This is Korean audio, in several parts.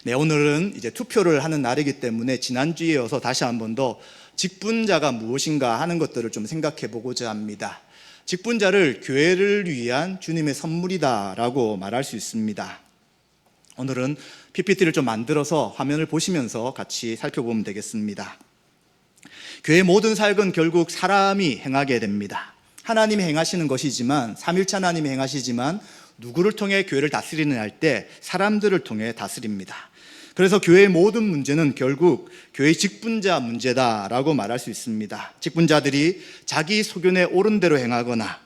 네, 오늘은 이제 투표를 하는 날이기 때문에 지난주에 이어서 다시 한 번 더 직분자가 무엇인가 하는 것들을 좀 생각해 보고자 합니다. 직분자를 교회를 위한 주님의 선물이다라고 말할 수 있습니다. 오늘은 PPT를 좀 만들어서 화면을 보시면서 같이 살펴보면 되겠습니다. 교회의 모든 사역은 결국 사람이 행하게 됩니다. 하나님이 행하시는 것이지만, 삼위일체 하나님이 행하시지만 누구를 통해 교회를 다스리느냐 할 때 사람들을 통해 다스립니다. 그래서 교회의 모든 문제는 결국 교회의 직분자 문제다라고 말할 수 있습니다. 직분자들이 자기 소견에 옳은 대로 행하거나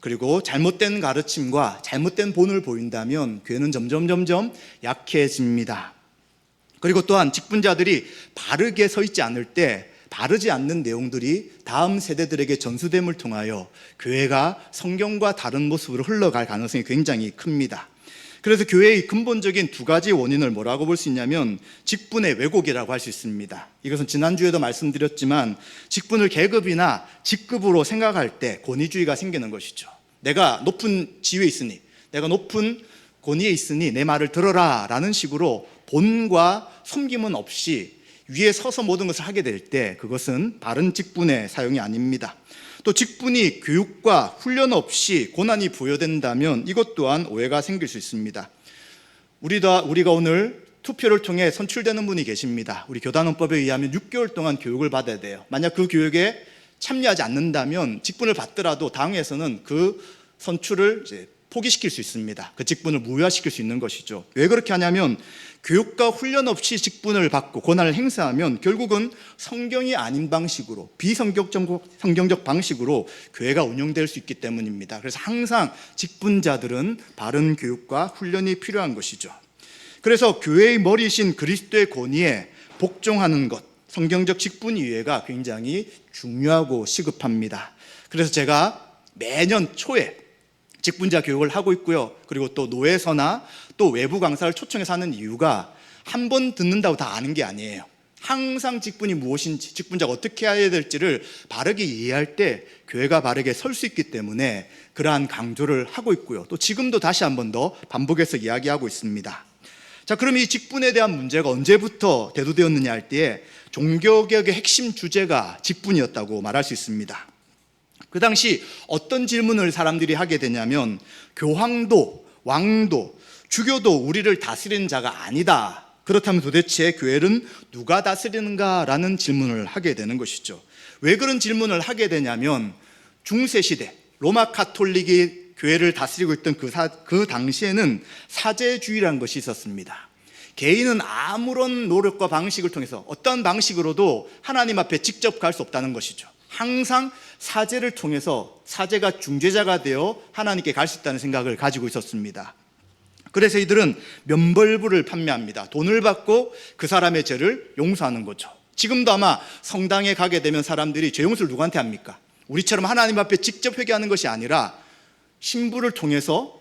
그리고 잘못된 가르침과 잘못된 본을 보인다면 교회는 점점 약해집니다. 그리고 또한 직분자들이 바르게 서 있지 않을 때 바르지 않는 내용들이 다음 세대들에게 전수됨을 통하여 교회가 성경과 다른 모습으로 흘러갈 가능성이 굉장히 큽니다. 그래서 교회의 근본적인 두 가지 원인을 뭐라고 볼 수 있냐면 직분의 왜곡이라고 할 수 있습니다. 이것은 지난주에도 말씀드렸지만 직분을 계급이나 직급으로 생각할 때 권위주의가 생기는 것이죠. 내가 높은 지위에 있으니, 내가 높은 권위에 있으니 내 말을 들어라 라는 식으로 본과 섬김은 없이 위에 서서 모든 것을 하게 될 때 그것은 바른 직분의 사용이 아닙니다. 또 직분이 교육과 훈련 없이 고난이 부여된다면 이것 또한 오해가 생길 수 있습니다. 우리가 오늘 투표를 통해 선출되는 분이 계십니다. 우리 교단원법에 의하면 6개월 동안 교육을 받아야 돼요. 만약 그 교육에 참여하지 않는다면 직분을 받더라도 당에서는 그 선출을 이제 포기시킬 수 있습니다. 그 직분을 무효화시킬 수 있는 것이죠. 왜 그렇게 하냐면 교육과 훈련 없이 직분을 받고 권한을 행사하면 결국은 성경이 아닌 방식으로 비성경적 방식으로 교회가 운영될 수 있기 때문입니다. 그래서 항상 직분자들은 바른 교육과 훈련이 필요한 것이죠. 그래서 교회의 머리신 그리스도의 권위에 복종하는 것, 성경적 직분 이해가 굉장히 중요하고 시급합니다. 그래서 제가 매년 초에 직분자 교육을 하고 있고요. 그리고 또 노회서나 또 외부 강사를 초청해서 하는 이유가 한 번 듣는다고 다 아는 게 아니에요. 항상 직분이 무엇인지, 직분자가 어떻게 해야 될지를 바르게 이해할 때 교회가 바르게 설 수 있기 때문에 그러한 강조를 하고 있고요. 또 지금도 다시 한 번 더 반복해서 이야기하고 있습니다. 자, 그럼 이 직분에 대한 문제가 언제부터 대두되었느냐 할 때에 종교개혁의 핵심 주제가 직분이었다고 말할 수 있습니다. 그 당시 어떤 질문을 사람들이 하게 되냐면 교황도, 왕도, 주교도 우리를 다스리는 자가 아니다. 그렇다면 도대체 교회는 누가 다스리는가라는 질문을 하게 되는 것이죠. 왜 그런 질문을 하게 되냐면 중세시대 로마 가톨릭이 교회를 다스리고 있던 그 당시에는 사제주의라는 것이 있었습니다. 개인은 아무런 노력과 방식을 통해서 어떤 방식으로도 하나님 앞에 직접 갈 수 없다는 것이죠. 항상 사제를 통해서 사제가 중재자가 되어 하나님께 갈 수 있다는 생각을 가지고 있었습니다. 그래서 이들은 면벌부를 판매합니다. 돈을 받고 그 사람의 죄를 용서하는 거죠. 지금도 아마 성당에 가게 되면 사람들이 죄 용서를 누구한테 합니까? 우리처럼 하나님 앞에 직접 회개하는 것이 아니라 신부를 통해서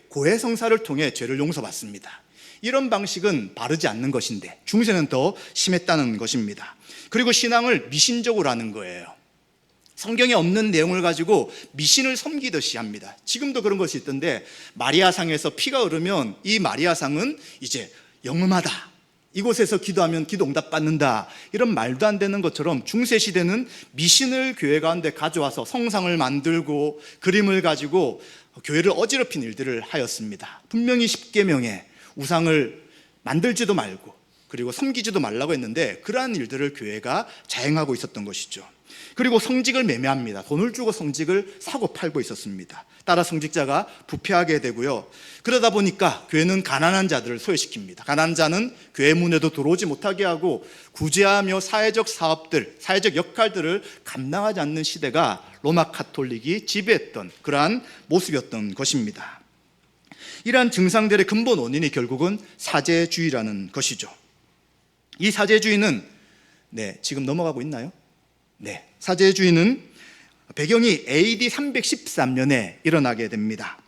고해성사를 통해 죄를 용서받습니다. 이런 방식은 바르지 않는 것인데 중세는 더 심했다는 것입니다. 그리고 신앙을 미신적으로 하는 거예요. 성경에 없는 내용을 가지고 미신을 섬기듯이 합니다. 지금도 그런 것이 있던데 마리아상에서 피가 흐르면 이 마리아상은 이제 영음하다, 이곳에서 기도하면 기도 응답받는다, 이런 말도 안 되는 것처럼 중세시대는 미신을 교회 가운데 가져와서 성상을 만들고 그림을 가지고 교회를 어지럽힌 일들을 하였습니다. 분명히 십계명에 우상을 만들지도 말고 그리고 섬기지도 말라고 했는데 그러한 일들을 교회가 자행하고 있었던 것이죠. 그리고 성직을 매매합니다. 돈을 주고 성직을 사고 팔고 있었습니다. 따라 성직자가 부패하게 되고요. 그러다 보니까 교회는 가난한 자들을 소외시킵니다. 가난한 자는 교회 문에도 들어오지 못하게 하고 구제하며 사회적 사업들, 사회적 역할들을 감당하지 않는 시대가 로마 가톨릭이 지배했던 그러한 모습이었던 것입니다. 이러한 증상들의 근본 원인이 결국은 사제주의라는 것이죠. 이 사제주의는 지금 넘어가고 있나요? 사제주의는 배경이 AD 313년에 일어나게 됩니다.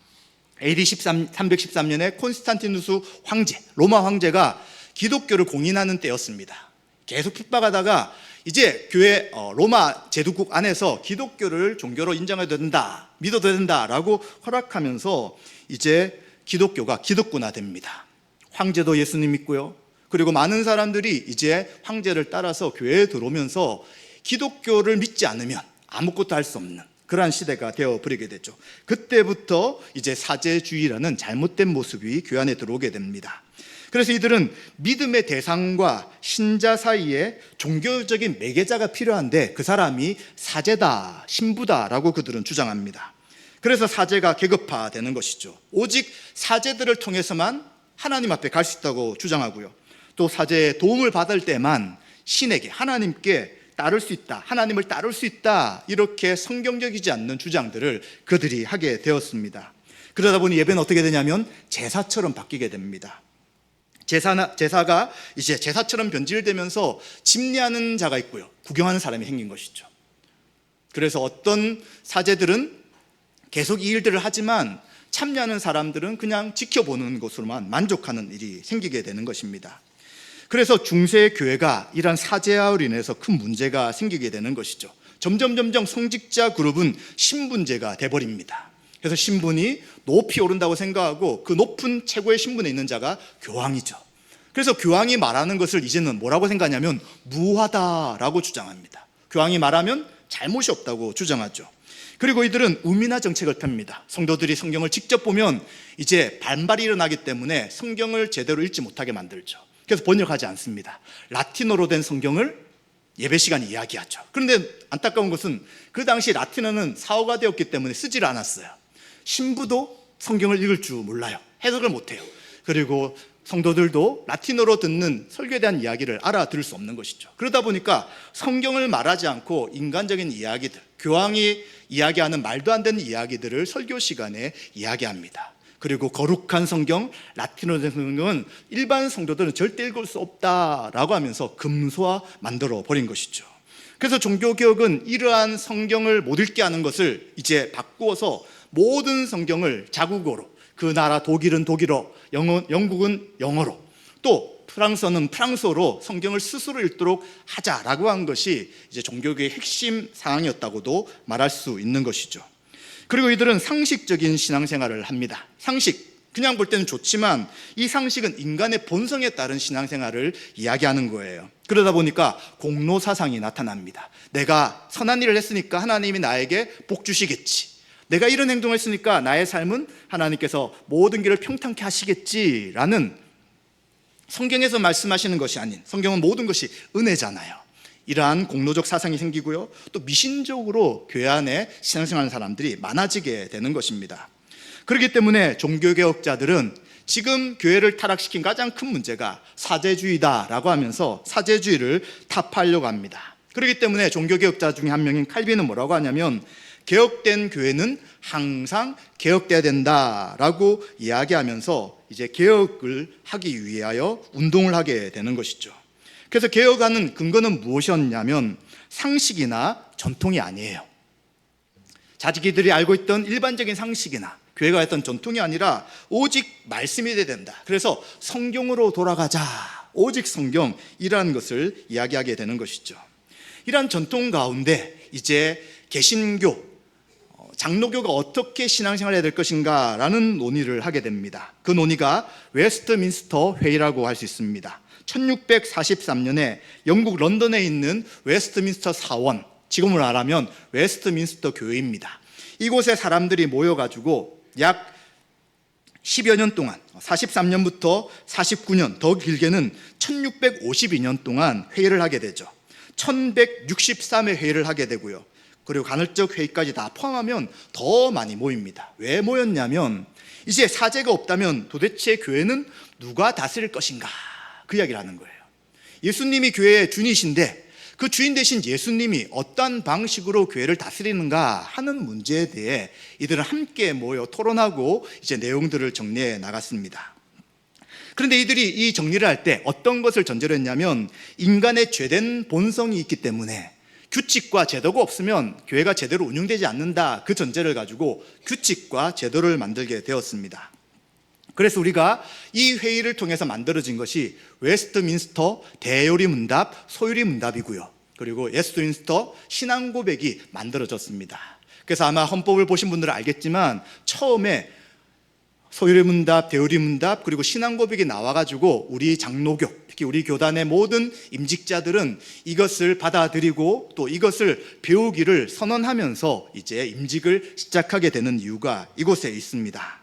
AD 313년에 콘스탄티누스 황제, 로마 황제가 기독교를 공인하는 때였습니다. 계속 핍박하다가 이제 교회 로마 제도국 안에서 기독교를 종교로 인정해도 된다, 믿어도 된다라고 허락하면서 이제 기독교가 기독군화됩니다. 황제도 예수님 믿고요, 그리고 많은 사람들이 이제 황제를 따라서 교회에 들어오면서 기독교를 믿지 않으면 아무것도 할 수 없는 그러한 시대가 되어버리게 되죠. 그때부터 이제 사제주의라는 잘못된 모습이 교회 안에 들어오게 됩니다. 그래서 이들은 믿음의 대상과 신자 사이에 종교적인 매개자가 필요한데 그 사람이 사제다, 신부다라고 그들은 주장합니다. 그래서 사제가 계급화되는 것이죠. 오직 사제들을 통해서만 하나님 앞에 갈 수 있다고 주장하고요. 또 사제의 도움을 받을 때만 신에게, 하나님께 따를 수 있다, 하나님을 따를 수 있다, 이렇게 성경적이지 않는 주장들을 그들이 하게 되었습니다. 그러다 보니 예배는 어떻게 되냐면 제사처럼 바뀌게 됩니다. 제사가 이제 제사처럼 변질되면서 집례하는 자가 있고요, 구경하는 사람이 생긴 것이죠. 그래서 어떤 사제들은 계속 이 일들을 하지만 참여하는 사람들은 그냥 지켜보는 것으로만 만족하는 일이 생기게 되는 것입니다. 그래서 중세 교회가 이런 사제화로 인해서 큰 문제가 생기게 되는 것이죠. 점점 성직자 그룹은 신분제가 돼버립니다. 그래서 신분이 높이 오른다고 생각하고 그 높은 최고의 신분에 있는 자가 교황이죠. 그래서 교황이 말하는 것을 이제는 뭐라고 생각하냐면 무하다라고 주장합니다. 교황이 말하면 잘못이 없다고 주장하죠. 그리고 이들은 우민화 정책을 펴니다. 성도들이 성경을 직접 보면 이제 반발이 일어나기 때문에 성경을 제대로 읽지 못하게 만들죠. 그래서 번역하지 않습니다. 라틴어로 된 성경을 예배 시간에 이야기하죠. 그런데 안타까운 것은 그 당시 라틴어는 사어가 되었기 때문에 쓰지를 않았어요. 신부도 성경을 읽을 줄 몰라요. 해석을 못해요. 그리고 성도들도 라틴어로 듣는 설교에 대한 이야기를 알아들을 수 없는 것이죠. 그러다 보니까 성경을 말하지 않고 인간적인 이야기들, 교황이 이야기하는 말도 안 되는 이야기들을 설교 시간에 이야기합니다. 그리고 거룩한 성경, 라틴어로 된 성경은 일반 성도들은 절대 읽을 수 없다라고 하면서 금소화 만들어 버린 것이죠. 그래서 종교개혁은 이러한 성경을 못 읽게 하는 것을 이제 바꾸어서 모든 성경을 자국어로, 그 나라 독일은 독일어, 영국은 영어로, 또 프랑스어는 프랑스어로 성경을 스스로 읽도록 하자라고 한 것이 이제 종교개혁의 핵심 사항이었다고도 말할 수 있는 것이죠. 그리고 이들은 상식적인 신앙생활을 합니다. 상식, 그냥 볼 때는 좋지만 이 상식은 인간의 본성에 따른 신앙생활을 이야기하는 거예요. 그러다 보니까 공로사상이 나타납니다. 내가 선한 일을 했으니까 하나님이 나에게 복 주시겠지, 내가 이런 행동을 했으니까 나의 삶은 하나님께서 모든 길을 평탄케 하시겠지라는, 성경에서 말씀하시는 것이 아닌, 성경은 모든 것이 은혜잖아요. 이러한 공로적 사상이 생기고요, 또 미신적으로 교회 안에 신앙생활하는 사람들이 많아지게 되는 것입니다. 그렇기 때문에 종교개혁자들은 지금 교회를 타락시킨 가장 큰 문제가 사제주의다라고 하면서 사제주의를 타파하려고 합니다. 그렇기 때문에 종교개혁자 중에 한 명인 칼빈은 뭐라고 하냐면, 개혁된 교회는 항상 개혁돼야 된다라고 이야기하면서 이제 개혁을 하기 위하여 운동을 하게 되는 것이죠. 그래서 개혁하는 근거는 무엇이었냐면 상식이나 전통이 아니에요. 자기들이 알고 있던 일반적인 상식이나 교회가 했던 전통이 아니라 오직 말씀이 돼야 된다. 그래서 성경으로 돌아가자, 오직 성경이라는 것을 이야기하게 되는 것이죠. 이러한 전통 가운데 이제 개신교, 장로교가 어떻게 신앙생활을 해야 될 것인가 라는 논의를 하게 됩니다. 그 논의가 웨스트민스터 회의라고 할 수 있습니다. 1643년에 영국 런던에 있는 웨스트민스터 사원, 지금으로 말하면 웨스트민스터 교회입니다. 이곳에 사람들이 모여가지고 약 10여 년 동안, 43년부터 49년, 더 길게는 1652년 동안 회의를 하게 되죠. 1163회 회의를 하게 되고요, 그리고 간헐적 회의까지 다 포함하면 더 많이 모입니다. 왜 모였냐면 이제 사제가 없다면 도대체 교회는 누가 다스릴 것인가, 그 이야기를 하는 거예요. 예수님이 교회의 주인이신데 그 주인 되신 예수님이 어떤 방식으로 교회를 다스리는가 하는 문제에 대해 이들은 함께 모여 토론하고 이제 내용들을 정리해 나갔습니다. 그런데 이들이 이 정리를 할 때 어떤 것을 전제로 했냐면, 인간의 죄된 본성이 있기 때문에 규칙과 제도가 없으면 교회가 제대로 운영되지 않는다, 그 전제를 가지고 규칙과 제도를 만들게 되었습니다. 그래서 우리가 이 회의를 통해서 만들어진 것이 웨스트민스터 대요리문답, 소요리문답이고요, 그리고 웨스트민스터 신앙고백이 만들어졌습니다. 그래서 아마 헌법을 보신 분들은 알겠지만 처음에 소유리문답, 대우리문답, 그리고 신앙고백이 나와가지고 우리 장로교, 특히 우리 교단의 모든 임직자들은 이것을 받아들이고 또 이것을 배우기를 선언하면서 이제 임직을 시작하게 되는 이유가 이곳에 있습니다.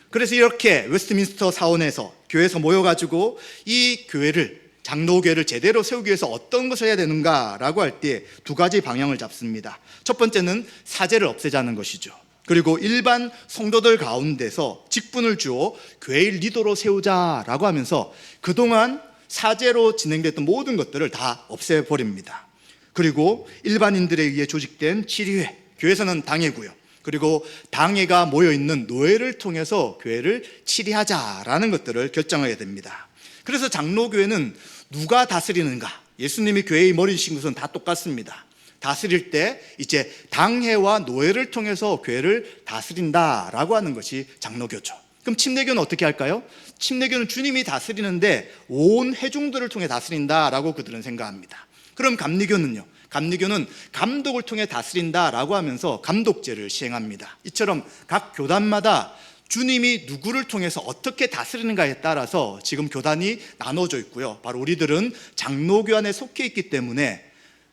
그래서 이렇게 웨스트민스터 사원에서 교회에서 모여가지고 이 교회를, 장로교회를 제대로 세우기 위해서 어떤 것을 해야 되는가라고 할 때 두 가지 방향을 잡습니다. 첫 번째는 사제를 없애자는 것이죠. 그리고 일반 성도들 가운데서 직분을 주어 교회의 리더로 세우자라고 하면서 그동안 사제로 진행됐던 모든 것들을 다 없애버립니다. 그리고 일반인들에 의해 조직된 치리회, 교회에서는 당회고요. 그리고 당회가 모여있는 노회를 통해서 교회를 치리하자라는 것들을 결정하게 됩니다. 그래서 장로교회는 누가 다스리는가? 예수님이 교회의 머리이신 것은 다 똑같습니다. 다스릴 때 이제 당회와 노회를 통해서 교회를 다스린다라고 하는 것이 장로교죠. 그럼 침례교는 어떻게 할까요? 침례교는 주님이 다스리는데 온 회중들을 통해 다스린다라고 그들은 생각합니다. 그럼 감리교는요? 감리교는 감독을 통해 다스린다라고 하면서 감독제를 시행합니다. 이처럼 각 교단마다 주님이 누구를 통해서 어떻게 다스리는가에 따라서 지금 교단이 나눠져 있고요. 바로 우리들은 장로교 안에 속해 있기 때문에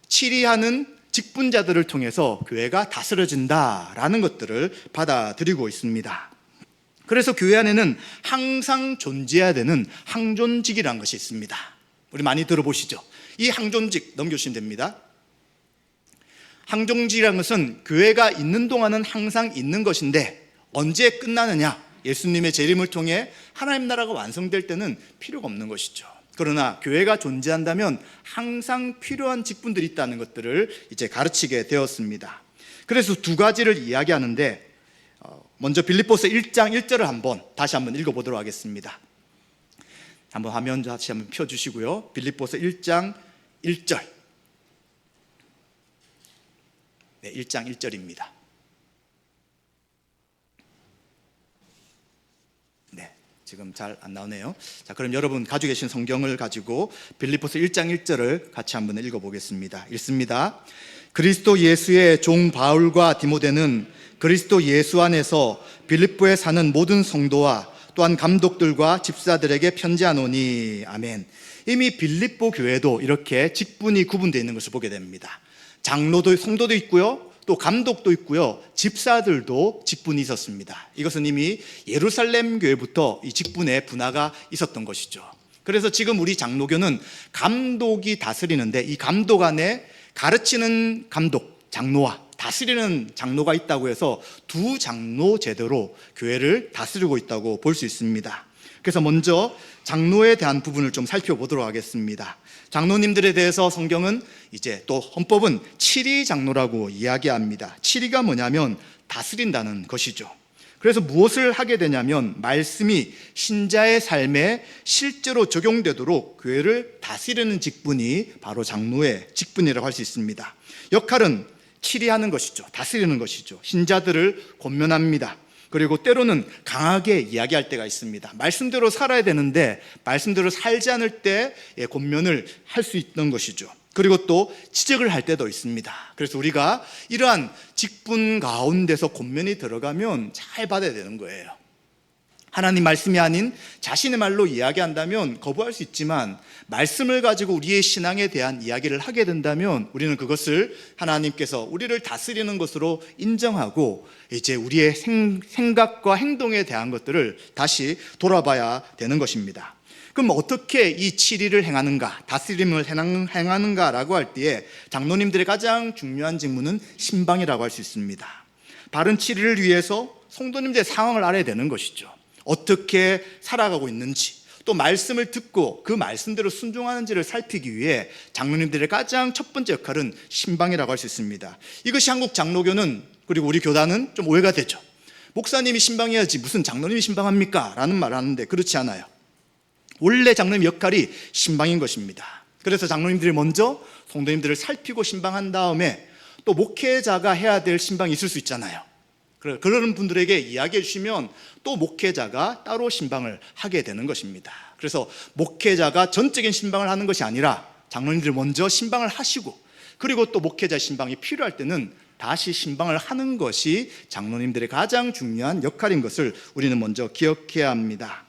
치리하는 직분자들을 통해서 교회가 다스려진다라는 것들을 받아들이고 있습니다. 그래서 교회 안에는 항상 존재해야 되는 항존직이라는 것이 있습니다. 우리 많이 들어보시죠? 이 항존직 넘겨주시면 됩니다. 항존직이라는 것은 교회가 있는 동안은 항상 있는 것인데 언제 끝나느냐? 예수님의 재림을 통해 하나님 나라가 완성될 때는 필요가 없는 것이죠. 그러나 교회가 존재한다면 항상 필요한 직분들이 있다는 것들을 이제 가르치게 되었습니다. 그래서 두 가지를 이야기하는데 먼저 빌립보서 1장 1절을 다시 한번 읽어보도록 하겠습니다. 한번 화면 다시 한번 펴주시고요. 빌립보서 1장 1절. 네, 1장 1절입니다. 지금 잘 안 나오네요. 자, 그럼 여러분 가지고 계신 성경을 가지고 빌립보서 1장 1절을 같이 한번 읽어보겠습니다. 읽습니다. 그리스도 예수의 종 바울과 디모데는 그리스도 예수 안에서 빌립보에 사는 모든 성도와 또한 감독들과 집사들에게 편지하노니. 아멘. 이미 빌립보 교회도 이렇게 직분이 구분되어 있는 것을 보게 됩니다. 장로도, 성도도 있고요, 또 감독도 있고요, 집사들도 직분이 있었습니다. 이것은 이미 예루살렘 교회부터 이 직분의 분화가 있었던 것이죠. 그래서 지금 우리 장로교는 감독이 다스리는데 이 감독 안에 가르치는 감독, 장로와 다스리는 장로가 있다고 해서 두 장로 제도로 교회를 다스리고 있다고 볼 수 있습니다. 그래서 먼저 장로에 대한 부분을 좀 살펴보도록 하겠습니다. 장로님들에 대해서 성경은 이제 또 헌법은 치리 장로라고 이야기합니다. 치리가 뭐냐면 다스린다는 것이죠. 그래서 무엇을 하게 되냐면 말씀이 신자의 삶에 실제로 적용되도록 교회를 다스리는 직분이 바로 장로의 직분이라고 할 수 있습니다. 역할은 치리하는 것이죠. 다스리는 것이죠. 신자들을 권면합니다. 그리고 때로는 강하게 이야기할 때가 있습니다. 말씀대로 살아야 되는데 말씀대로 살지 않을 때 권면을 할 수 있는 것이죠. 그리고 또 지적을 할 때도 있습니다. 그래서 우리가 이러한 직분 가운데서 권면이 들어가면 잘 받아야 되는 거예요. 하나님 말씀이 아닌 자신의 말로 이야기한다면 거부할 수 있지만 말씀을 가지고 우리의 신앙에 대한 이야기를 하게 된다면 우리는 그것을 하나님께서 우리를 다스리는 것으로 인정하고 이제 우리의 생각과 행동에 대한 것들을 다시 돌아봐야 되는 것입니다. 그럼 어떻게 이 치리를 행하는가, 다스림을 행하는가라고 할 때에 장로님들의 가장 중요한 직무는 신방이라고 할 수 있습니다. 바른 치리를 위해서 성도님들의 상황을 알아야 되는 것이죠. 어떻게 살아가고 있는지, 또 말씀을 듣고 그 말씀대로 순종하는지를 살피기 위해 장로님들의 가장 첫 번째 역할은 신방이라고 할 수 있습니다. 이것이 한국 장로교는, 그리고 우리 교단은 좀 오해가 되죠. 목사님이 신방해야지 무슨 장로님이 신방합니까? 라는 말을 하는데 그렇지 않아요. 원래 장로님 역할이 신방인 것입니다. 그래서 장로님들이 먼저 성도님들을 살피고 신방한 다음에 또 목회자가 해야 될 신방이 있을 수 있잖아요. 그런 분들에게 이야기해 주시면 또 목회자가 따로 신방을 하게 되는 것입니다. 그래서 목회자가 전적인 신방을 하는 것이 아니라 장로님들이 먼저 신방을 하시고, 그리고 또 목회자 신방이 필요할 때는 다시 신방을 하는 것이 장로님들의 가장 중요한 역할인 것을 우리는 먼저 기억해야 합니다.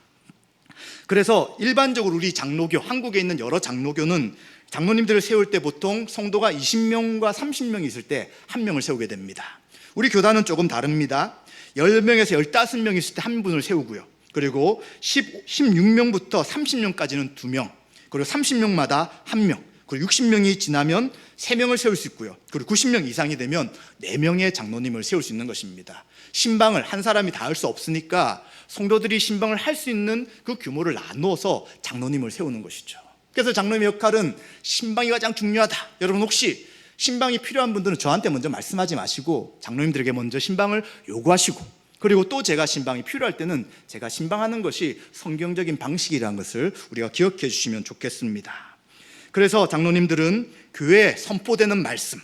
그래서 일반적으로 우리 장로교, 한국에 있는 여러 장로교는 장로님들을 세울 때 보통 성도가 20명과 30명이 있을 때 한 명을 세우게 됩니다. 우리 교단은 조금 다릅니다. 10명에서 15명이 있을 때 한 분을 세우고요. 그리고 16명부터 30명까지는 2명, 그리고 30명마다 1명, 그리고 60명이 지나면 3명을 세울 수 있고요. 그리고 90명 이상이 되면 4명의 장로님을 세울 수 있는 것입니다. 신방을 한 사람이 다 할 수 없으니까 성도들이 신방을 할 수 있는 그 규모를 나누어서 장로님을 세우는 것이죠. 그래서 장로님의 역할은 신방이 가장 중요하다. 여러분 혹시 신방이 필요한 분들은 저한테 먼저 말씀하지 마시고 장로님들에게 먼저 신방을 요구하시고, 그리고 또 제가 신방이 필요할 때는 제가 신방하는 것이 성경적인 방식이라는 것을 우리가 기억해 주시면 좋겠습니다. 그래서 장로님들은 교회에 선포되는 말씀,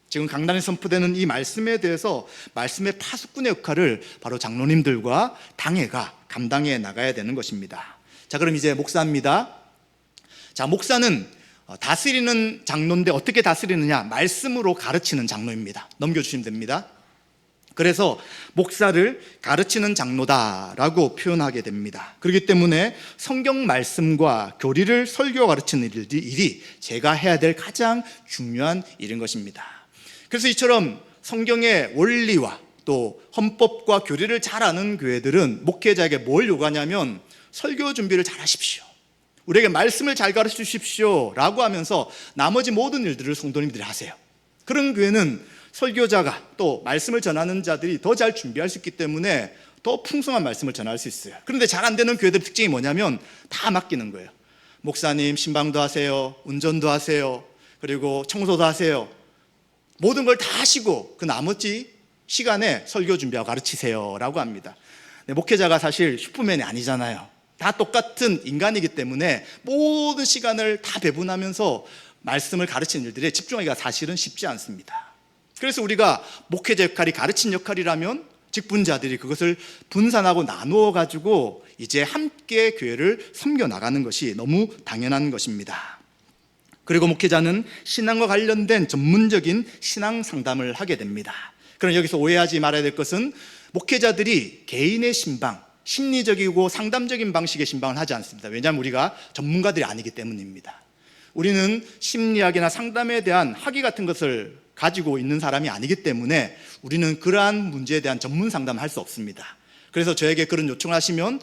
지금 강단에 선포되는 이 말씀에 대해서 말씀의 파수꾼의 역할을 바로 장로님들과 당회가 감당해 나가야 되는 것입니다. 자, 그럼 이제 목사입니다. 자, 목사는 다스리는 장로인데 어떻게 다스리느냐? 말씀으로 가르치는 장로입니다. 넘겨주시면 됩니다. 그래서 목사를 가르치는 장로다라고 표현하게 됩니다. 그렇기 때문에 성경 말씀과 교리를 설교 가르치는 일이 제가 해야 될 가장 중요한 일인 것입니다. 그래서 이처럼 성경의 원리와 또 헌법과 교리를 잘 아는 교회들은 목회자에게 뭘 요구하냐면 설교 준비를 잘 하십시오, 우리에게 말씀을 잘 가르쳐 주십시오 라고 하면서 나머지 모든 일들을 성도님들이 하세요. 그런 교회는 설교자가 또 말씀을 전하는 자들이 더 잘 준비할 수 있기 때문에 더 풍성한 말씀을 전할 수 있어요. 그런데 잘 안 되는 교회들의 특징이 뭐냐면 다 맡기는 거예요. 목사님 신방도 하세요, 운전도 하세요, 그리고 청소도 하세요. 모든 걸 다 하시고 그 나머지 시간에 설교 준비하고 가르치세요 라고 합니다. 목회자가 사실 슈퍼맨이 아니잖아요. 다 똑같은 인간이기 때문에 모든 시간을 다 배분하면서 말씀을 가르치는 일들에 집중하기가 사실은 쉽지 않습니다. 그래서 우리가 목회자 역할이 가르치는 역할이라면 직분자들이 그것을 분산하고 나누어 가지고 이제 함께 교회를 섬겨 나가는 것이 너무 당연한 것입니다. 그리고 목회자는 신앙과 관련된 전문적인 신앙 상담을 하게 됩니다. 그럼 여기서 오해하지 말아야 될 것은 목회자들이 개인의 신방, 심리적이고 상담적인 방식의 신방을 하지 않습니다. 왜냐하면 우리가 전문가들이 아니기 때문입니다. 우리는 심리학이나 상담에 대한 학위 같은 것을 가지고 있는 사람이 아니기 때문에 우리는 그러한 문제에 대한 전문 상담을 할 수 없습니다. 그래서 저에게 그런 요청을 하시면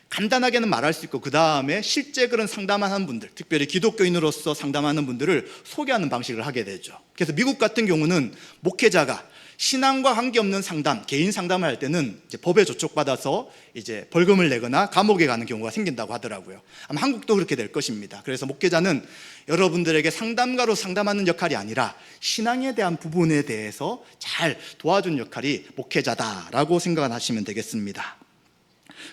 간단하게는 말할 수 있고 그 다음에 실제 그런 상담하는 분들, 특별히 기독교인으로서 상담하는 분들을 소개하는 방식을 하게 되죠. 그래서 미국 같은 경우는 목회자가 신앙과 관계없는 상담, 개인 상담을 할 때는 이제 법에 조촉받아서 이제 벌금을 내거나 감옥에 가는 경우가 생긴다고 하더라고요. 아마 한국도 그렇게 될 것입니다. 그래서 목회자는 여러분들에게 상담가로 상담하는 역할이 아니라 신앙에 대한 부분에 대해서 잘 도와주는 역할이 목회자다라고 생각하시면 되겠습니다.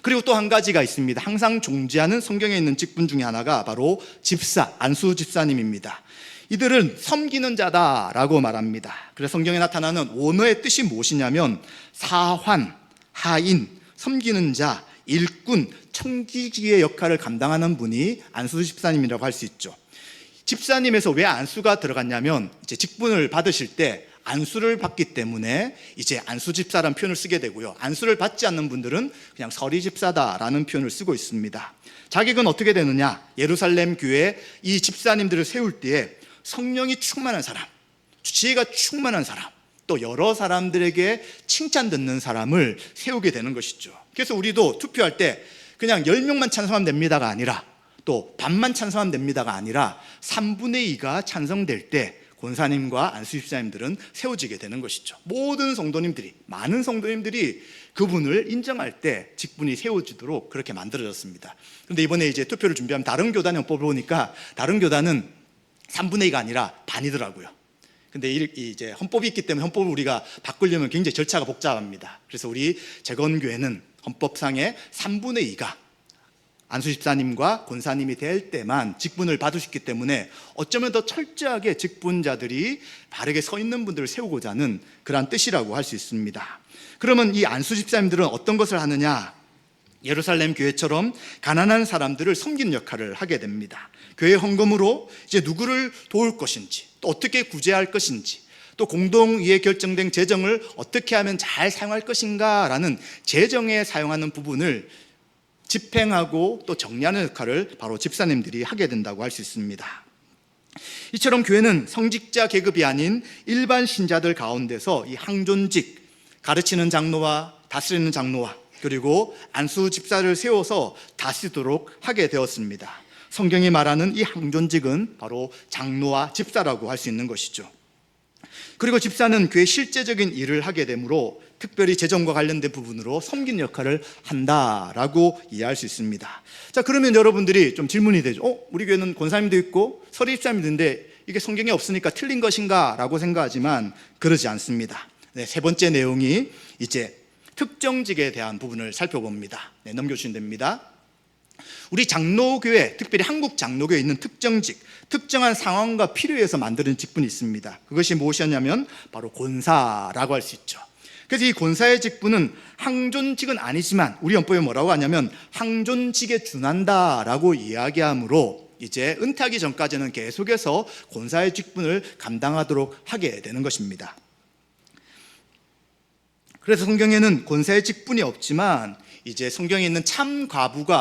그리고 또 한 가지가 있습니다. 항상 존재하는 성경에 있는 직분 중에 하나가 바로 집사, 안수 집사님입니다. 이들은 섬기는 자다라고 말합니다. 그래서 성경에 나타나는 원어의 뜻이 무엇이냐면 사환, 하인, 섬기는 자, 일꾼, 청지기의 역할을 감당하는 분이 안수 집사님이라고 할 수 있죠. 집사님에서 왜 안수가 들어갔냐면 이제 직분을 받으실 때 안수를 받기 때문에 이제 안수 집사라는 표현을 쓰게 되고요. 안수를 받지 않는 분들은 그냥 서리 집사다라는 표현을 쓰고 있습니다. 자격은 어떻게 되느냐? 예루살렘 교회 이 집사님들을 세울 때에 성령이 충만한 사람, 지혜가 충만한 사람, 또 여러 사람들에게 칭찬 듣는 사람을 세우게 되는 것이죠. 그래서 우리도 투표할 때 그냥 10명만 찬성하면 됩니다가 아니라 또 반만 찬성하면 됩니다가 아니라 3분의 2가 찬성될 때 권사님과 안수집사님들은 세워지게 되는 것이죠. 모든 성도님들이, 많은 성도님들이 그분을 인정할 때 직분이 세워지도록 그렇게 만들어졌습니다. 그런데 이번에 이제 투표를 준비하면 다른 교단의 헌법을 보니까 다른 교단은 3분의 2가 아니라 반이더라고요. 근데 이제 헌법이 있기 때문에 헌법을 우리가 바꾸려면 굉장히 절차가 복잡합니다. 그래서 우리 재건교회는 헌법상의 3분의 2가 안수집사님과 권사님이 될 때만 직분을 받을 수 있기 때문에 어쩌면 더 철저하게 직분자들이 바르게 서 있는 분들을 세우고자 하는 그러한 뜻이라고 할 수 있습니다. 그러면 이 안수집사님들은 어떤 것을 하느냐? 예루살렘 교회처럼 가난한 사람들을 섬기는 역할을 하게 됩니다. 교회 헌금으로 이제 누구를 도울 것인지, 또 어떻게 구제할 것인지, 또 공동위에 결정된 재정을 어떻게 하면 잘 사용할 것인가라는 재정에 사용하는 부분을 집행하고 또 정리하는 역할을 바로 집사님들이 하게 된다고 할 수 있습니다. 이처럼 교회는 성직자 계급이 아닌 일반 신자들 가운데서 이 항존직, 가르치는 장로와 다스리는 장로와 그리고 안수 집사를 세워서 다스리도록 하게 되었습니다. 성경이 말하는 이 항존직은 바로 장로와 집사라고 할 수 있는 것이죠. 그리고 집사는 교회 실제적인 일을 하게 되므로 특별히 재정과 관련된 부분으로 섬기는 역할을 한다라고 이해할 수 있습니다. 자, 그러면 여러분들이 좀 질문이 되죠. 우리 교회는 권사님도 있고 서리 집사님도 있는데 이게 성경에 없으니까 틀린 것인가? 라고 생각하지만 그러지 않습니다. 네, 세 번째 내용이 이제 특정직에 대한 부분을 살펴봅니다. 네, 넘겨주시면 됩니다. 우리 장로교회, 특별히 한국 장로교회에 있는 특정직, 특정한 상황과 필요에서 만드는 직분이 있습니다. 그것이 무엇이었냐면 바로 권사라고 할 수 있죠. 그래서 이 권사의 직분은 항존직은 아니지만 우리 헌법에 뭐라고 하냐면 항존직에 준한다라고 이야기하므로 이제 은퇴하기 전까지는 계속해서 권사의 직분을 감당하도록 하게 되는 것입니다. 그래서 성경에는 권사의 직분이 없지만 이제 성경에 있는 참가부를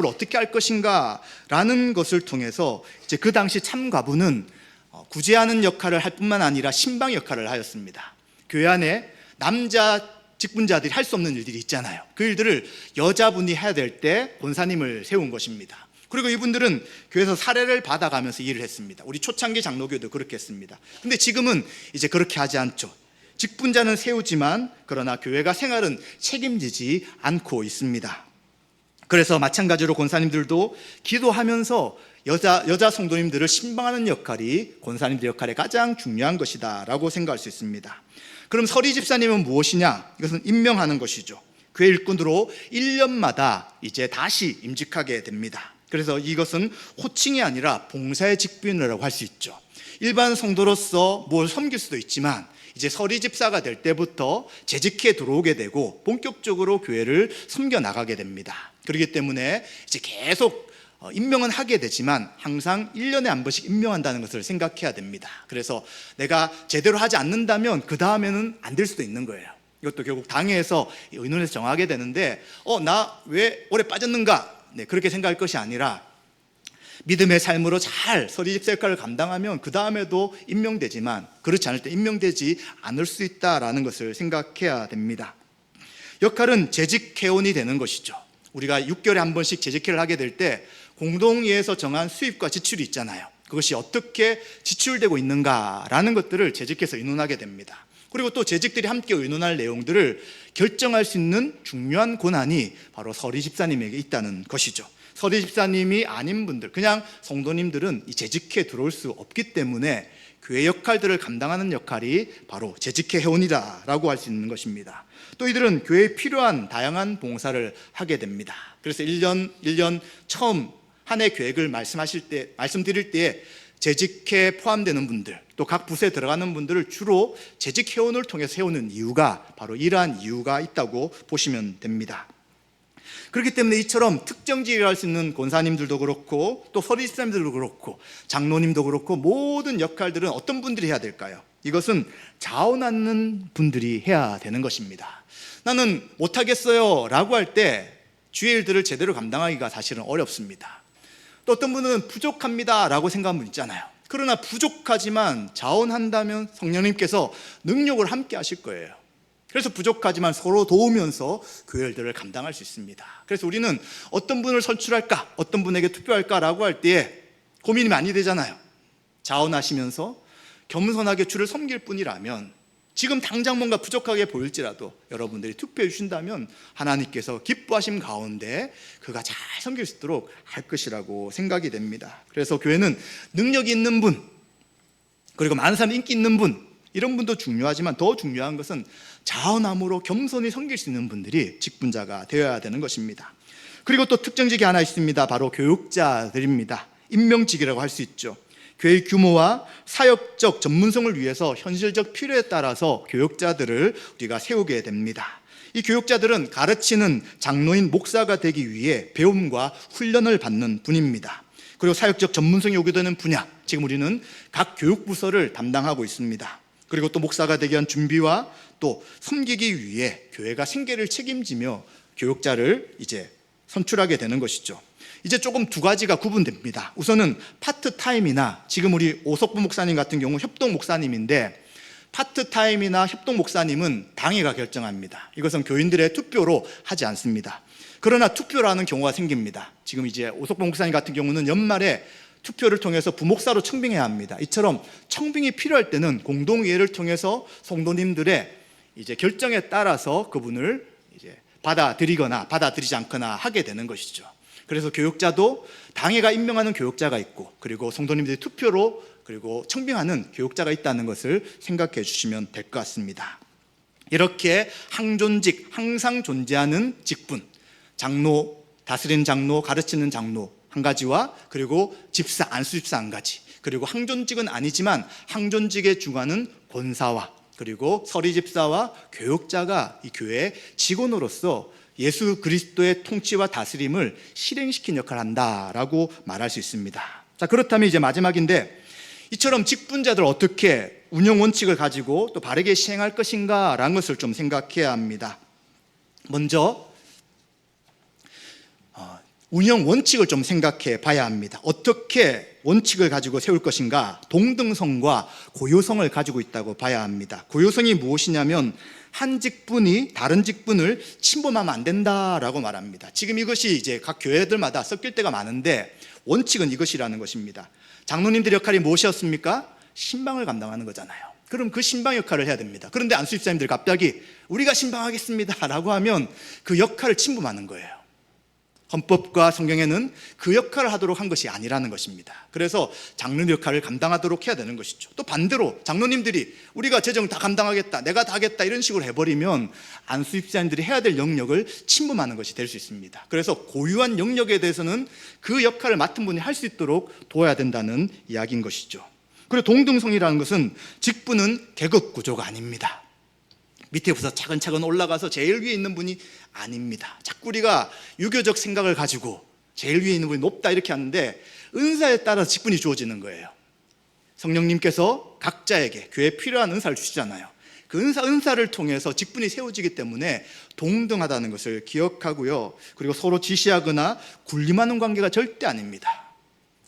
어떻게 할 것인가 라는 것을 통해서 이제 그 당시 참가부는 구제하는 역할을 할 뿐만 아니라 신방 역할을 하였습니다. 교회 안에 남자 직분자들이 할 수 없는 일들이 있잖아요. 그 일들을 여자분이 해야 될 때 권사님을 세운 것입니다. 그리고 이분들은 교회에서 사례를 받아가면서 일을 했습니다. 우리 초창기 장로교도 그렇게 했습니다. 근데 지금은 이제 그렇게 하지 않죠. 직분자는 세우지만 그러나 교회가 생활은 책임지지 않고 있습니다. 그래서 마찬가지로 권사님들도 기도하면서 여자 성도님들을 신방하는 역할이 권사님들 역할의 가장 중요한 것이다 라고 생각할 수 있습니다. 그럼 서리 집사님은 무엇이냐? 이것은 임명하는 것이죠. 교회 일꾼으로 1년마다 이제 다시 임직하게 됩니다. 그래서 이것은 호칭이 아니라 봉사의 직분이라고 할 수 있죠. 일반 성도로서 뭘 섬길 수도 있지만 이제 서리 집사가 될 때부터 재직해 들어오게 되고 본격적으로 교회를 섬겨 나가게 됩니다. 그렇기 때문에 이제 계속 임명은 하게 되지만 항상 1년에 한 번씩 임명한다는 것을 생각해야 됩니다. 그래서 내가 제대로 하지 않는다면 그 다음에는 안 될 수도 있는 거예요. 이것도 결국 당회에서 의논해서 정하게 되는데 나 왜 오래 빠졌는가? 네, 그렇게 생각할 것이 아니라 믿음의 삶으로 잘 서리 집사 역할을 감당하면 그 다음에도 임명되지만 그렇지 않을 때 임명되지 않을 수 있다라는 것을 생각해야 됩니다. 역할은 재직회원이 되는 것이죠. 우리가 6개월에 한 번씩 재직회를 하게 될 때 공동위에서 정한 수입과 지출이 있잖아요. 그것이 어떻게 지출되고 있는가라는 것들을 재직해서 의논하게 됩니다. 그리고 또 재직들이 함께 의논할 내용들을 결정할 수 있는 중요한 권한이 바로 서리 집사님에게 있다는 것이죠. 서리 집사님이 아닌 분들, 그냥 성도님들은 이 재직회에 들어올 수 없기 때문에 교회 역할들을 감당하는 역할이 바로 재직회 회원이다라고 할 수 있는 것입니다. 또 이들은 교회에 필요한 다양한 봉사를 하게 됩니다. 그래서 1년 처음 한 해 계획을 말씀드릴 때에 재직회에 포함되는 분들, 또 각 부서에 들어가는 분들을 주로 재직 회원을 통해서 세우는 이유가 바로 이러한 이유가 있다고 보시면 됩니다. 그렇기 때문에 이처럼 특정직에 할 수 있는 권사님들도 그렇고 또 서리 집사님들도 그렇고 장로님도 그렇고 모든 역할들은 어떤 분들이 해야 될까요? 이것은 자원하는 분들이 해야 되는 것입니다. 나는 못하겠어요 라고 할 때 주의 일들을 제대로 감당하기가 사실은 어렵습니다. 또 어떤 분은 부족합니다 라고 생각하는 분 있잖아요. 그러나 부족하지만 자원한다면 성령님께서 능력을 함께 하실 거예요. 그래서 부족하지만 서로 도우면서 교회 일들을 감당할 수 있습니다. 그래서 우리는 어떤 분을 선출할까, 어떤 분에게 투표할까 라고 할 때에 고민이 많이 되잖아요. 자원하시면서 겸손하게 주를 섬길 뿐이라면 지금 당장 뭔가 부족하게 보일지라도 여러분들이 투표해 주신다면 하나님께서 기뻐하심 가운데 그가 잘 섬길 수 있도록 할 것이라고 생각이 됩니다. 그래서 교회는 능력이 있는 분, 그리고 많은 사람 인기 있는 분, 이런 분도 중요하지만 더 중요한 것은 자원함으로 겸손히 섬길 수 있는 분들이 직분자가 되어야 되는 것입니다. 그리고 또 특정직이 하나 있습니다. 바로 교육자들입니다. 임명직이라고 할 수 있죠. 교회의 규모와 사역적 전문성을 위해서 현실적 필요에 따라서 교육자들을 우리가 세우게 됩니다. 이 교육자들은 가르치는 장로인 목사가 되기 위해 배움과 훈련을 받는 분입니다. 그리고 사역적 전문성이 요구되는 분야, 지금 우리는 각 교육부서를 담당하고 있습니다. 그리고 또 목사가 되기 위한 준비와 또 섬기기 위해 교회가 생계를 책임지며 교육자를 이제 선출하게 되는 것이죠. 이제 조금 두 가지가 구분됩니다. 우선은 파트타임이나, 지금 우리 오석부 목사님 같은 경우 협동 목사님인데, 파트타임이나 협동 목사님은 당회가 결정합니다. 이것은 교인들의 투표로 하지 않습니다. 그러나 투표라는 경우가 생깁니다. 지금 이제 오석부 목사님 같은 경우는 연말에 투표를 통해서 부목사로 청빙해야 합니다. 이처럼 청빙이 필요할 때는 공동의회를 통해서 성도님들의 이제 결정에 따라서 그분을 이제 받아들이거나 받아들이지 않거나 하게 되는 것이죠. 그래서 교육자도 당회가 임명하는 교육자가 있고, 그리고 성도님들이 투표로 그리고 청빙하는 교육자가 있다는 것을 생각해 주시면 될 것 같습니다. 이렇게 항존직, 항상 존재하는 직분, 장로, 다스리는 장로, 가르치는 장로 한 가지와, 그리고 집사, 안수집사 한 가지, 그리고 항존직은 아니지만 항존직에 중하는 권사와 그리고 서리집사와 교육자가 이 교회의 직원으로서 예수 그리스도의 통치와 다스림을 실행시킨 역할을 한다라고 말할 수 있습니다. 자, 그렇다면 이제 마지막인데, 이처럼 직분자들 어떻게 운영 원칙을 가지고 또 바르게 시행할 것인가라는 것을 좀 생각해야 합니다. 먼저 운영 원칙을 좀 생각해 봐야 합니다. 어떻게 원칙을 가지고 세울 것인가? 동등성과 고요성을 가지고 있다고 봐야 합니다. 고요성이 무엇이냐면 한 직분이 다른 직분을 침범하면 안 된다라고 말합니다. 지금 이것이 이제 각 교회들마다 섞일 때가 많은데, 원칙은 이것이라는 것입니다. 장로님들 역할이 무엇이었습니까? 신방을 감당하는 거잖아요. 그럼 그 신방 역할을 해야 됩니다. 그런데 안수집사님들 갑자기 우리가 신방하겠습니다 라고 하면 그 역할을 침범하는 거예요. 헌법과 성경에는 그 역할을 하도록 한 것이 아니라는 것입니다. 그래서 장로 역할을 감당하도록 해야 되는 것이죠. 또 반대로 장로님들이 우리가 재정 다 감당하겠다, 내가 다 하겠다 이런 식으로 해버리면 안수집사님들이 해야 될 영역을 침범하는 것이 될 수 있습니다. 그래서 고유한 영역에 대해서는 그 역할을 맡은 분이 할 수 있도록 도와야 된다는 이야기인 것이죠. 그리고 동등성이라는 것은 직분은 계급 구조가 아닙니다. 밑에부터 차근차근 올라가서 제일 위에 있는 분이 아닙니다. 자꾸 우리가 유교적 생각을 가지고 제일 위에 있는 분이 높다 이렇게 하는데, 은사에 따라서 직분이 주어지는 거예요. 성령님께서 각자에게 교회에 필요한 은사를 주시잖아요. 그 은사를 통해서 직분이 세워지기 때문에 동등하다는 것을 기억하고요. 그리고 서로 지시하거나 군림하는 관계가 절대 아닙니다.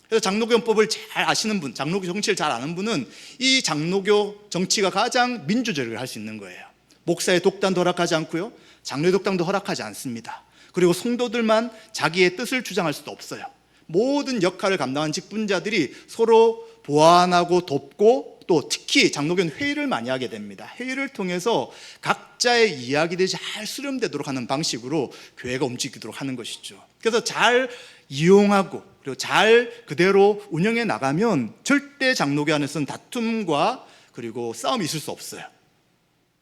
그래서 장로교 헌법을 잘 아시는 분, 장로교 정치를 잘 아는 분은 이 장로교 정치가 가장 민주적으로 할 수 있는 거예요. 목사의 독단도 허락하지 않고요, 장로의 독단도 허락하지 않습니다. 그리고 성도들만 자기의 뜻을 주장할 수도 없어요. 모든 역할을 감당한 직분자들이 서로 보완하고 돕고, 또 특히 장로교는 회의를 많이 하게 됩니다. 회의를 통해서 각자의 이야기들이 잘 수렴되도록 하는 방식으로 교회가 움직이도록 하는 것이죠. 그래서 잘 이용하고 그리고 잘 그대로 운영해 나가면 절대 장로교 안에서는 다툼과 그리고 싸움이 있을 수 없어요.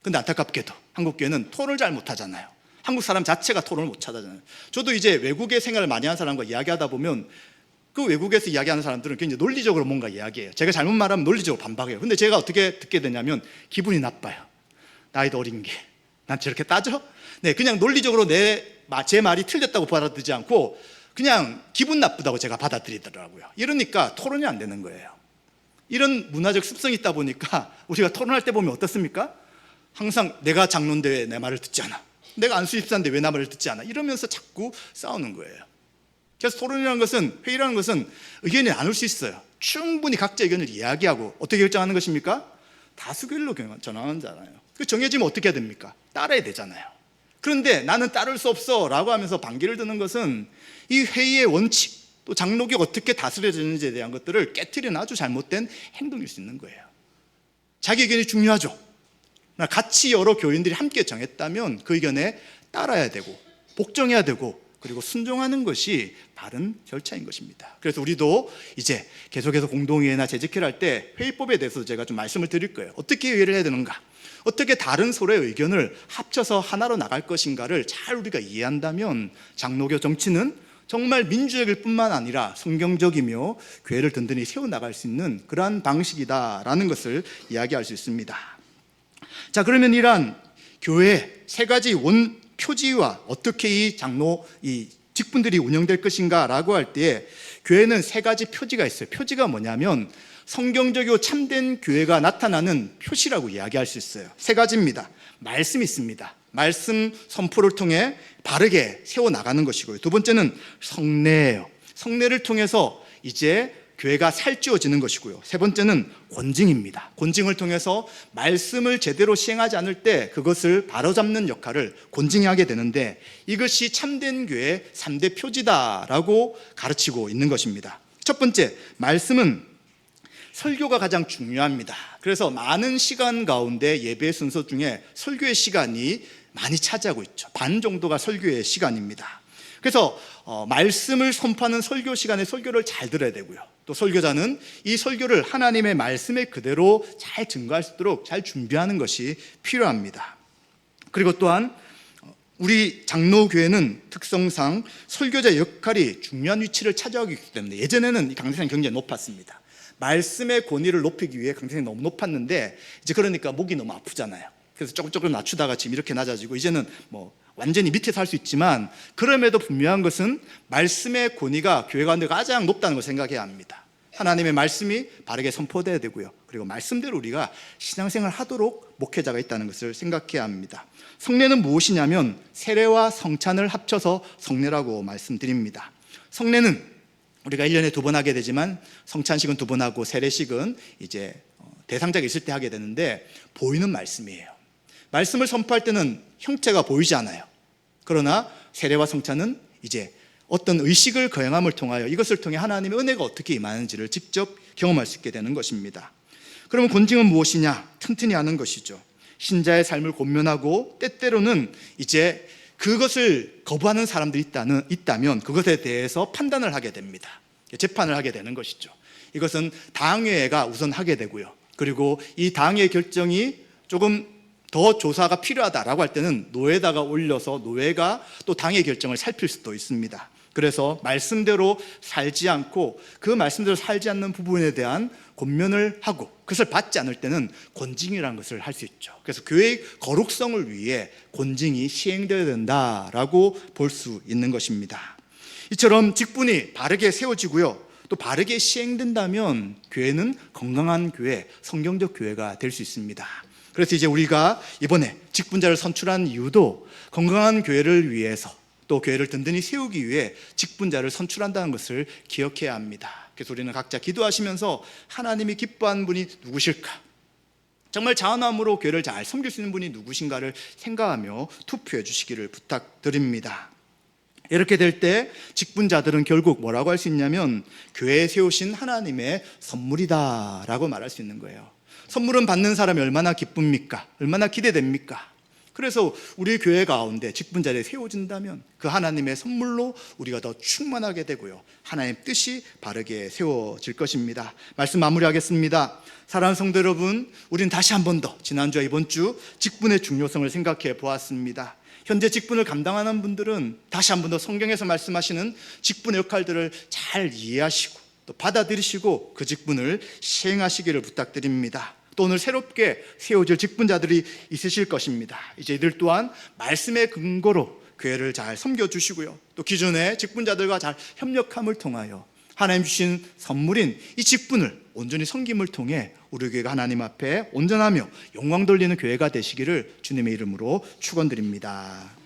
근데 안타깝게도 한국교회는 토론을 잘 못하잖아요. 한국 사람 자체가 토론을 못하잖아요. 저도 이제 외국에 생활을 많이 한 사람과 이야기하다 보면 그 외국에서 이야기하는 사람들은 굉장히 논리적으로 뭔가 이야기해요. 제가 잘못 말하면 논리적으로 반박해요. 근데 제가 어떻게 듣게 되냐면 기분이 나빠요. 나이도 어린 게 난 저렇게 따져? 네, 그냥 논리적으로 제 말이 틀렸다고 받아들이지 않고 그냥 기분 나쁘다고 제가 받아들이더라고요. 이러니까 토론이 안 되는 거예요. 이런 문화적 습성이 있다 보니까 우리가 토론할 때 보면 어떻습니까? 항상 내가 장로인데 왜 내 말을 듣지 않아? 내가 안수집사인데 왜 내 말을 듣지 않아? 이러면서 자꾸 싸우는 거예요. 그래서 토론이라는 것은, 회의라는 것은 의견이 나눌 수 있어요. 충분히 각자 의견을 이야기하고 어떻게 결정하는 것입니까? 다수결로 전환하잖아요. 그 정해지면 어떻게 해야 됩니까? 따라야 되잖아요. 그런데 나는 따를 수 없어 라고 하면서 반기를 드는 것은 이 회의의 원칙, 또 장로교가 어떻게 다스려지는지에 대한 것들을 깨트리는 아주 잘못된 행동일 수 있는 거예요. 자기 의견이 중요하죠. 같이 여러 교인들이 함께 정했다면 그 의견에 따라야 되고 복종해야 되고 그리고 순종하는 것이 바른 절차인 것입니다. 그래서 우리도 이제 계속해서 공동회의나 재직회를 할 때 회의법에 대해서 제가 좀 말씀을 드릴 거예요. 어떻게 회의를 해야 되는가? 어떻게 다른 서로의 의견을 합쳐서 하나로 나갈 것인가를 잘 우리가 이해한다면 장로교 정치는 정말 민주적일 뿐만 아니라 성경적이며 교회를 든든히 세워나갈 수 있는 그러한 방식이다라는 것을 이야기할 수 있습니다. 자, 그러면 이러한 교회의 세 가지 표지와 어떻게 이 직분들이 운영될 것인가 라고 할 때에 교회는 세 가지 표지가 있어요. 표지가 뭐냐면 성경적이고 참된 교회가 나타나는 표시라고 이야기할 수 있어요. 세 가지입니다. 말씀이 있습니다. 말씀 선포를 통해 바르게 세워나가는 것이고요. 두 번째는 성례예요. 성례를 통해서 이제 교회가 살찌워지는 것이고요. 세 번째는 권징입니다. 권징을 통해서 말씀을 제대로 시행하지 않을 때 그것을 바로잡는 역할을 권징이 하게 되는데, 이것이 참된 교회의 3대 표지다라고 가르치고 있는 것입니다. 첫 번째, 말씀은 설교가 가장 중요합니다. 그래서 많은 시간 가운데 예배 순서 중에 설교의 시간이 많이 차지하고 있죠. 반 정도가 설교의 시간입니다. 그래서 말씀을 선포하는 설교 시간에 설교를 잘 들어야 되고요. 또 설교자는 이 설교를 하나님의 말씀에 그대로 잘 증거할 수 있도록 잘 준비하는 것이 필요합니다. 그리고 또한 우리 장로교회는 특성상 설교자 역할이 중요한 위치를 차지하고 있기 때문에, 예전에는 강대상이 굉장히 높았습니다. 말씀의 권위를 높이기 위해 강대상이 너무 높았는데, 이제 그러니까 목이 너무 아프잖아요. 그래서 조금 낮추다가 지금 이렇게 낮아지고, 이제는 완전히 밑에서 할 수 있지만, 그럼에도 분명한 것은 말씀의 권위가 교회 가운데 가장 높다는 것을 생각해야 합니다. 하나님의 말씀이 바르게 선포되어야 되고요. 그리고 말씀대로 우리가 신앙생활을 하도록 목회자가 있다는 것을 생각해야 합니다. 성례는 무엇이냐면 세례와 성찬을 합쳐서 성례라고 말씀드립니다. 성례는 우리가 1년에 2번 하게 되지만 성찬식은 2번 하고 세례식은 이제 대상자가 있을 때 하게 되는데, 보이는 말씀이에요. 말씀을 선포할 때는 형체가 보이지 않아요. 그러나 세례와 성찬은 이제 어떤 의식을 거행함을 통하여 이것을 통해 하나님의 은혜가 어떻게 임하는지를 직접 경험할 수 있게 되는 것입니다. 그러면 권징은 무엇이냐? 튼튼히 아는 것이죠. 신자의 삶을 권면하고 때때로는 이제 그것을 거부하는 사람들이 있다면 그것에 대해서 판단을 하게 됩니다. 재판을 하게 되는 것이죠. 이것은 당회가 우선 하게 되고요. 그리고 이 당회 결정이 조금 더 조사가 필요하다라고 할 때는 노회에다가 올려서 노회가 또 당의 결정을 살필 수도 있습니다. 그래서 말씀대로 살지 않고 그 말씀대로 살지 않는 부분에 대한 권면을 하고, 그것을 받지 않을 때는 권징이라는 것을 할 수 있죠. 그래서 교회의 거룩성을 위해 권징이 시행되어야 된다라고 볼 수 있는 것입니다. 이처럼 직분이 바르게 세워지고요, 또 바르게 시행된다면 교회는 건강한 교회, 성경적 교회가 될 수 있습니다. 그래서 이제 우리가 이번에 직분자를 선출한 이유도 건강한 교회를 위해서, 또 교회를 든든히 세우기 위해 직분자를 선출한다는 것을 기억해야 합니다. 그래서 우리는 각자 기도하시면서 하나님이 기뻐하는 분이 누구실까, 정말 자원함으로 교회를 잘 섬길 수 있는 분이 누구신가를 생각하며 투표해 주시기를 부탁드립니다. 이렇게 될 때 직분자들은 결국 뭐라고 할 수 있냐면 교회에 세우신 하나님의 선물이다라고 말할 수 있는 거예요. 선물은 받는 사람이 얼마나 기쁩니까? 얼마나 기대됩니까? 그래서 우리 교회 가운데 직분자들이 세워진다면 그 하나님의 선물로 우리가 더 충만하게 되고요, 하나님의 뜻이 바르게 세워질 것입니다. 말씀 마무리하겠습니다. 사랑하는 성도 여러분, 우리는 다시 한 번 더 지난주와 이번 주 직분의 중요성을 생각해 보았습니다. 현재 직분을 감당하는 분들은 다시 한 번 더 성경에서 말씀하시는 직분의 역할들을 잘 이해하시고 또 받아들이시고 그 직분을 시행하시기를 부탁드립니다. 또 오늘 새롭게 세워질 직분자들이 있으실 것입니다. 이제 이들 또한 말씀의 근거로 교회를 잘 섬겨주시고요, 또 기존의 직분자들과 잘 협력함을 통하여 하나님 주신 선물인 이 직분을 온전히 섬김을 통해 우리 교회가 하나님 앞에 온전하며 영광 돌리는 교회가 되시기를 주님의 이름으로 축원드립니다.